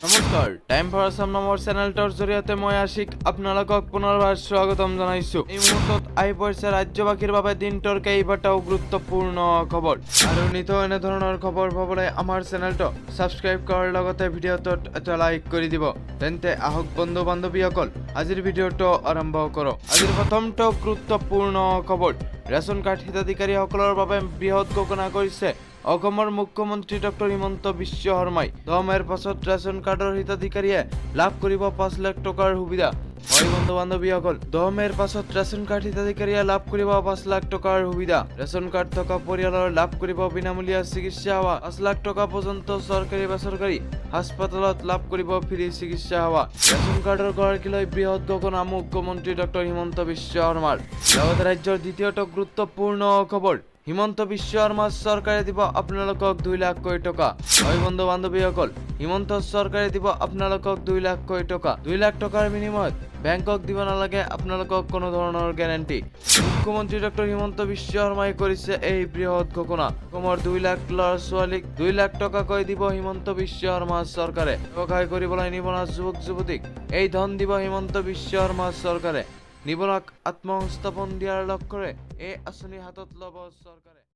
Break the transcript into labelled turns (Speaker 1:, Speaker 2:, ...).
Speaker 1: নমস্কাৰ time for Assam নামৰ চেনেলটোৰ জৰিয়তে মই আশিক আপোনালোকক পুনৰবাৰ স্বাগতম জনাইছো। এই মুহূৰ্তত আহি পৰিছে ৰাজ্যবাসীৰ বাবে দিনটোৰ কেইবাটাও গুৰুত্বপূৰ্ণ খবৰ আৰু নিত এনে ধৰণৰ খবৰ পাবলৈ আমাৰ চেনেলটো সাবস্ক্ৰাইব কৰাৰ লগতে ভিডিঅ'টোত এটা লাইক কৰি দিব। তেন্তে আহক বন্ধু বান্ধৱীসকল আজিৰ ভিডিঅ'টো আৰম্ভ কৰোঁ। আজিৰ প্ৰথমটো গুৰুত্বপূৰ্ণ খবৰ ৰেচন কাৰ্ড হিতাধিকাৰীসকলৰ বাবে বৃহৎ ঘোষণা কৰিছে অসমৰ মুখ্যমন্ত্ৰী ডক্টৰ হিমন্ত বিশ্ব শৰ্মাই। 10 মেৰ পাছত ৰেচন কাৰ্ডৰ হিতাধিকাৰীয়ে লাভ কৰিব 5 লাখ টকাৰ সুবিধা। হয় বন্ধু বান্ধৱীসকল 10 মেৰ পাছত ৰেচন কাৰ্ড হিতাধিকাৰীয়ে লাভ কৰিব 5 লাখ টকাৰ সুবিধা। ৰেচন কাৰ্ড থকা পৰিয়ালৰ লাভ কৰিব বিনামূলীয়া চিকিৎসা সেৱা। 5 লাখ টকা পৰ্যন্ত চৰকাৰী বেচৰকাৰী হাস্পাতালত লাভ কৰিব ফ্ৰী চিকিৎসা সেৱা। ৰেচন কাৰ্ডৰ গৰাকীলৈ বৃহৎ ঘোষণা মুখ্যমন্ত্ৰী ডক্টৰ হিমন্ত বিশ্ব শৰ্মাৰ। লগতে ৰাজ্যৰ দ্বিতীয়টো গুৰুত্বপূৰ্ণ খবৰ হিমন্ত বিশ্ব শৰ্মাৰ চৰকাৰে দিব আপোনালোকক 2 লাখকৈ টকা। হয় বন্ধু বান্ধৱীসকল হিমন্ত চৰকাৰে দিব আপোনালোকক 2 লাখকৈ টকা। 2 লাখ টকাৰ বিনিময়ত বেংকক দিব নালাগে আপোনালোকক কোনো ধৰণৰ গ্যাৰান্টি। মুখ্যমন্ত্ৰী ডক্টৰ হিমন্ত বিশ্ব শৰ্মাই কৰিছে এই বৃহৎ ঘোষণা। অসমৰ 2 লাখ ল'ৰা ছোৱালীক 2 লাখ টকাকৈ দিব হিমন্ত বিশ্ব শৰ্মা চৰকাৰে। ব্যৱসায় কৰিবলৈ নিবনুৱা যুৱক যুৱতীক এই ধন দিব হিমন্ত বিশ্ব শৰ্মা চৰকাৰে। নিবনুৱাক আত্মসংস্থাপন দিয়াৰ লক্ষ্যৰে এই আঁচনি হাতত ল'ব চৰকাৰে।